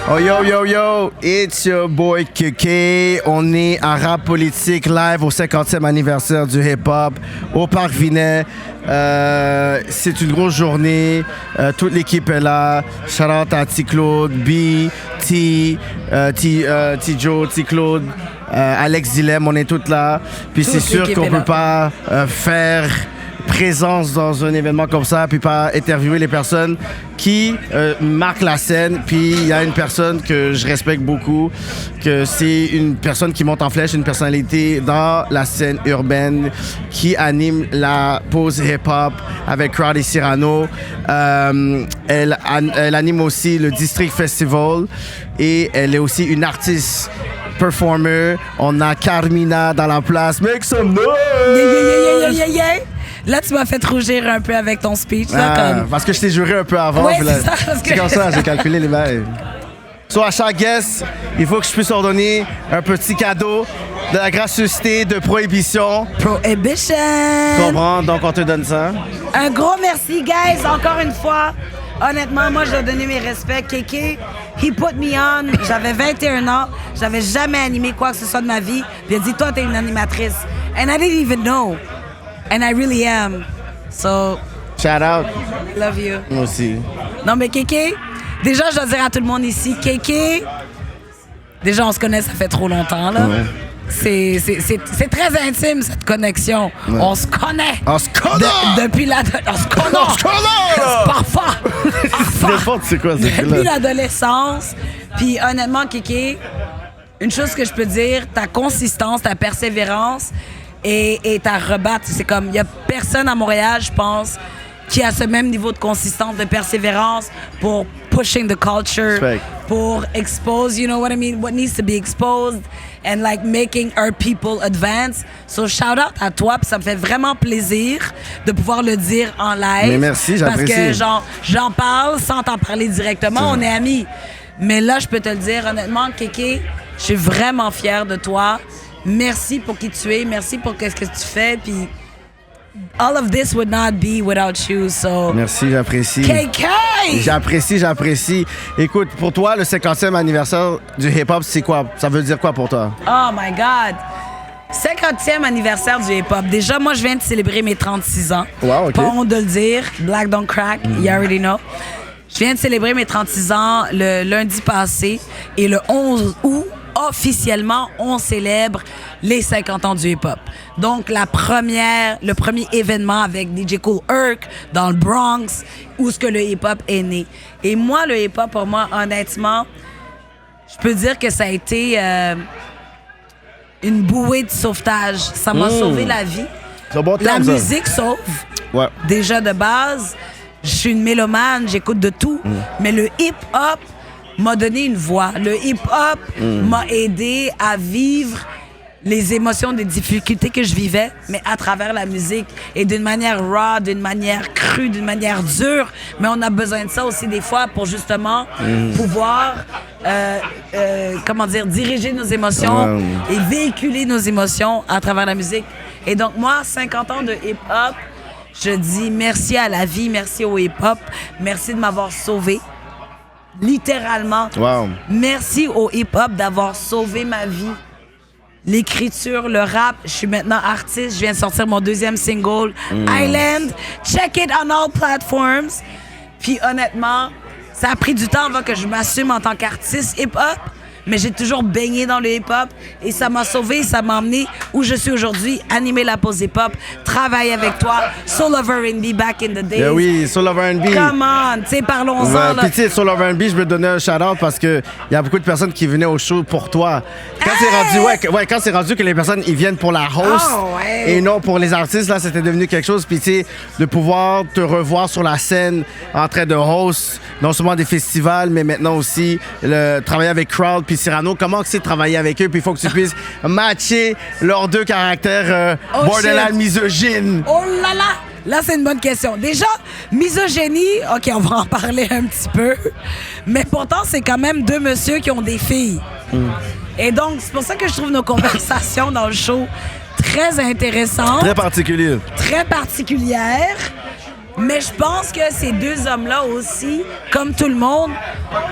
Oh yo yo yo, it's your boy KK. On est à Rap Politique live au 50e anniversaire du hip-hop au Parc Vinet. C'est une grosse journée. Toute l'équipe est là. Shout out à T-Claude, B, T-Joe, T-Claude, Alex Dilem, on est tous là. Puis c'est sûr qu'on peut pas faire présence dans un événement comme ça, puis pas interviewer les personnes qui marquent la scène. Puis il y a une personne que je respecte beaucoup, que c'est une personne qui monte en flèche, une personnalité dans la scène urbaine, qui anime la pause hip-hop avec Crowd et Cyrano. Elle anime aussi le District Festival et elle est aussi une artiste performer. On a Carmina dans la place. Make some noise! Yeah. Là, tu m'as fait rougir un peu avec ton speech. Là, parce que je t'ai juré un peu avant. Ouais, c'est ça. C'est comme ça, j'ai calculé les bails. À chaque guest, il faut que je puisse leur donner un petit cadeau de la gracieuseté de Prohibition. Prohibition! Tu comprends? Donc, on te donne ça. Un gros merci, guys, encore une fois. Honnêtement, moi, je dois donner mes respects. Kéké, he put me on. J'avais 21 ans. J'avais jamais animé quoi que ce soit de ma vie. Puis il a dit, toi, t'es une animatrice. And I didn't even know. And I really am. So... Shout out. Love you. Moi aussi. Non, mais Kéké, déjà, je dois dire à tout le monde ici, Kéké, déjà, on se connaît, ça fait trop longtemps, là. Ouais. C'est très intime, cette connexion. Ouais. On se connaît. On se connaît! Depuis l'adolescence. Parfois. C'est quoi, depuis l'adolescence. Puis, honnêtement, Kéké, une chose que je peux dire, ta consistance, ta persévérance et ta rebattre, c'est comme, il n'y a personne à Montréal, je pense, qui a ce même niveau de consistance, de persévérance pour pushing the culture, Respect. pour expose, you know what I mean, what needs to be exposed and like making our people advance. So shout out à toi, puis ça me fait vraiment plaisir de pouvoir le dire en live. Mais merci, j'apprécie. Parce que j'en parle sans t'en parler directement, on est amis. Mais là, je peux te le dire honnêtement, Kéké, je suis vraiment fière de toi. Merci pour qui tu es, merci pour ce que tu fais, puis all of this would not be without you, so... Merci, j'apprécie. KK! J'apprécie. Écoute, pour toi, le 50e anniversaire du hip-hop, c'est quoi? Ça veut dire quoi pour toi? Oh my God! 50e anniversaire du hip-hop. Déjà, moi, je viens de célébrer mes 36 ans. Wow, OK. Pas honte de le dire. Black don't crack, you already know. Je viens de célébrer mes 36 ans le lundi passé et le 11 août, officiellement, on célèbre les 50 ans du hip-hop. Donc, le premier événement avec DJ Kool Herc dans le Bronx, où ce que le hip-hop est né. Et moi, le hip-hop, pour moi, honnêtement, je peux dire que ça a été une bouée de sauvetage. Ça m'a sauvé la vie. C'est un bon La terme, ça. musique sauve. Ouais. Déjà de base, je suis une mélomane, j'écoute de tout. Mais le hip-hop m'a donné une voix. Le hip-hop m'a aidé à vivre les émotions, des difficultés que je vivais, mais à travers la musique et d'une manière raw, d'une manière crue, d'une manière dure. Mais on a besoin de ça aussi des fois pour justement pouvoir, diriger nos émotions et véhiculer nos émotions à travers la musique. Et donc moi, 50 ans de hip-hop, je dis merci à la vie, merci au hip-hop, merci de m'avoir sauvé. Littéralement. Wow. Merci au hip-hop d'avoir sauvé ma vie. L'écriture, le rap, je suis maintenant artiste. Je viens de sortir mon 2e single, Island. Check it on all platforms. Puis honnêtement, ça a pris du temps avant que je m'assume en tant qu'artiste hip-hop. Mais j'ai toujours baigné dans le hip-hop et ça m'a sauvé, ça m'a emmené où je suis aujourd'hui, animer la pause hip-hop, travailler avec toi, Soul of R&B back in the days. Yeah, oui, Soul of R&B. Come on, tu sais, parlons-en. Puis tu sais, Soul of R&B, je veux te donner un shout-out parce qu'il y a beaucoup de personnes qui venaient au show pour toi. Quand c'est rendu que les personnes, ils viennent pour la host et non pour les artistes, là, c'était devenu quelque chose. Puis tu sais, de pouvoir te revoir sur la scène en train de host, non seulement des festivals, mais maintenant aussi travailler avec Crowd puis Cyrano, comment c'est de travailler avec eux? Puis il faut que tu puisses matcher leurs deux caractères borderline misogynes. Oh là là! Là, c'est une bonne question. Déjà, misogynie, OK, on va en parler un petit peu. Mais pourtant, c'est quand même deux messieurs qui ont des filles. Et donc, c'est pour ça que je trouve nos conversations dans le show très intéressantes. Très particulier. Très particulières. Mais je pense que ces deux hommes-là aussi, comme tout le monde,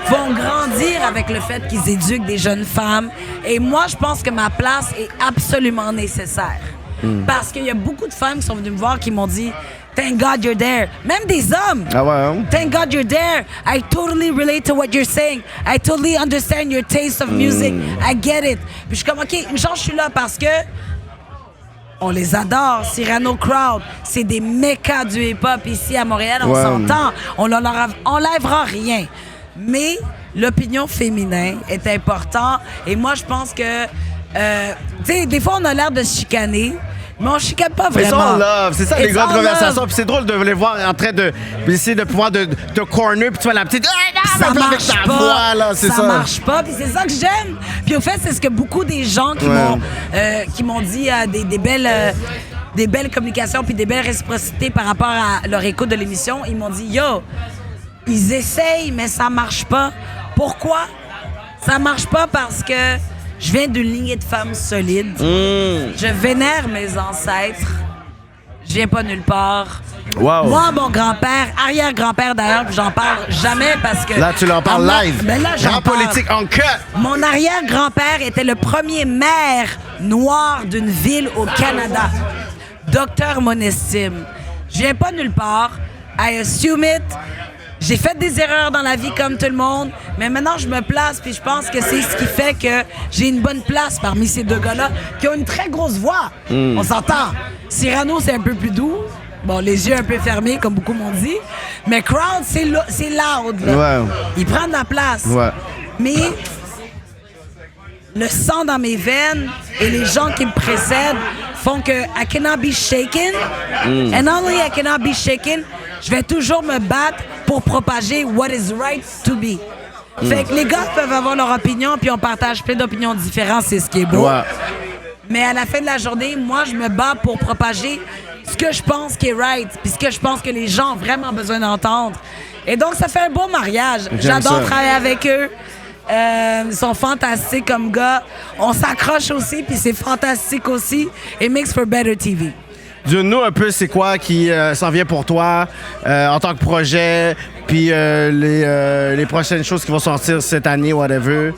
vont grandir grandir avec le fait qu'ils éduquent des jeunes femmes. Et moi, je pense que ma place est absolument nécessaire. Parce qu'il y a beaucoup de femmes qui sont venues me voir qui m'ont dit « Thank God you're there ». Même des hommes. Ah ouais, hein? « Thank God you're there. I totally relate to what you're saying. I totally understand your taste of music. I get it. » Puis je suis comme « OK, une chance, je suis là parce que on les adore. Cyrano Crowd, c'est des mécas du hip-hop ici à Montréal. On s'entend. On leur enlèvera rien. Mais l'opinion féminine est importante. Et moi, je pense que... tu sais, des fois, on a l'air de se chicaner. Mais on chicane pas vraiment. Ils sont love, c'est ça les grandes conversations. Love. Puis c'est drôle de les voir en train d'essayer de pouvoir de corner, puis tu vois la petite. Ça marche avec ta pas. voix, là, c'est ça. Ça marche pas, puis c'est ça que j'aime. Puis au fait, c'est ce que beaucoup des gens qui m'ont dit des belles communications puis des belles réciprocités par rapport à leur écoute de l'émission. Ils m'ont dit, yo, ils essayent, mais ça marche pas. Pourquoi? Ça marche pas parce que je viens d'une lignée de femmes solides. Je vénère mes ancêtres. Je viens pas nulle part. Wow. Moi, mon grand-père, arrière-grand-père d'ailleurs, puis j'en parle jamais parce que... Là, tu leur parles live. Ben là, j'en Grand parle. politique en cut. Mon arrière-grand-père était le premier maire noir d'une ville au Canada. Docteur Monestime. Je viens pas nulle part. I assume it. J'ai fait des erreurs dans la vie comme tout le monde, mais maintenant je me place puis je pense que c'est ce qui fait que j'ai une bonne place parmi ces deux gars-là qui ont une très grosse voix. On s'entend. Cyrano, c'est un peu plus doux. Bon, les yeux un peu fermés, comme beaucoup m'ont dit. Mais Crowd, c'est loud. Là. Ouais. Il prend de la place. Ouais. Mais le sang dans mes veines et les gens qui me précèdent font que I cannot be shaken. And not only I cannot be shaken, je vais toujours me battre pour propager what is right to be. Fait que les gars peuvent avoir leur opinion, puis on partage plein d'opinions différentes, c'est ce qui est beau. Ouais. Mais à la fin de la journée, moi, je me bats pour propager ce que je pense qui est right, puis ce que je pense que les gens ont vraiment besoin d'entendre. Et donc, ça fait un beau mariage. J'adore travailler avec eux. Ils sont fantastiques comme gars. On s'accroche aussi, puis c'est fantastique aussi. It makes for better TV. Dis-nous un peu c'est quoi qui s'en vient pour toi en tant que projet, puis les prochaines choses qui vont sortir cette année, whatever.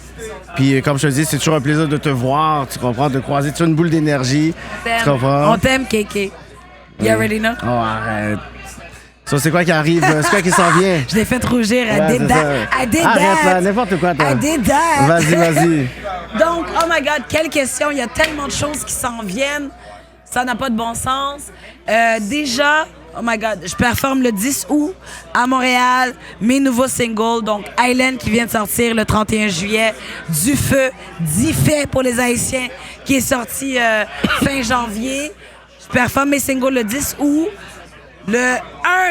Puis comme je te dis, c'est toujours un plaisir de te voir, tu comprends, de croiser. Tu as une boule d'énergie, tu comprends? On t'aime, KK. You already know? Oh, arrête. Ça, c'est quoi qui arrive? C'est quoi qui s'en vient? Je l'ai fait rougir. I did that. Arrête, là, n'importe quoi, toi. I did that. Vas-y. Donc, oh my God, quelle question. Il y a tellement de choses qui s'en viennent. Ça n'a pas de bon sens. Déjà, oh my God, je performe le 10 août à Montréal. Mes nouveaux singles, donc Island qui vient de sortir le 31 juillet. Du feu, 10 faits pour les Haïtiens, qui est sorti fin janvier. Je performe mes singles le 10 août. Le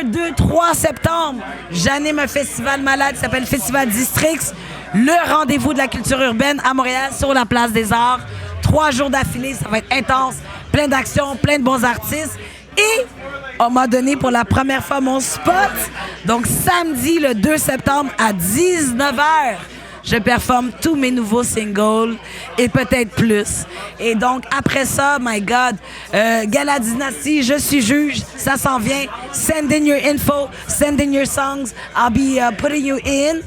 1, 2, 3 septembre, j'anime un festival malade qui s'appelle Festival Districts. Le rendez-vous de la culture urbaine à Montréal sur la Place des Arts. 3 jours d'affilée, ça va être intense. Plein d'actions, plein de bons artistes. Et on m'a donné pour la première fois mon spot. Donc samedi, le 2 septembre à 19h, je performe tous mes nouveaux singles et peut-être plus. Et donc, après ça, my God, Gala Dynasty, Je suis juge, ça s'en vient. Send in your info, send in your songs. I'll be putting you in.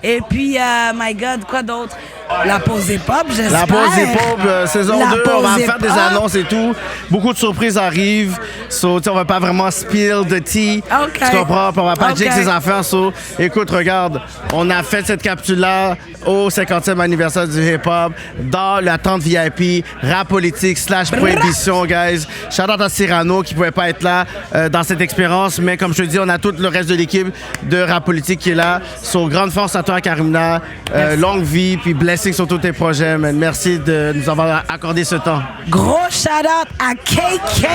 Et puis, my God, quoi d'autre? La pause hip-hop, j'espère. La pause hip-hop, saison 2, on va faire des hip-hop. annonces et tout. Beaucoup de surprises arrivent. So, on va pas vraiment spill the tea. Okay. Tu comprends? On va pas dire que Okay. ses affaires. So, écoute, regarde, on a fait cette capsule-là au 50e anniversaire du hip-hop dans l'attente VIP, rap politique / prohibition, guys. Shout-out à Cyrano qui pouvait pas être là dans cette expérience, mais comme je te dis, on a tout le reste de l'équipe de rap politique qui est là. So, grande force à toi, Karimna. Longue vie, puis blessing sur tous tes projets, man. Merci de nous avoir accordé ce temps. Gros shout-out à KK.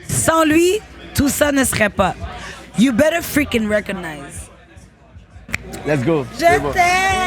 Sans lui, tout ça ne serait pas. You better freaking recognize. Let's go. Je t'aime.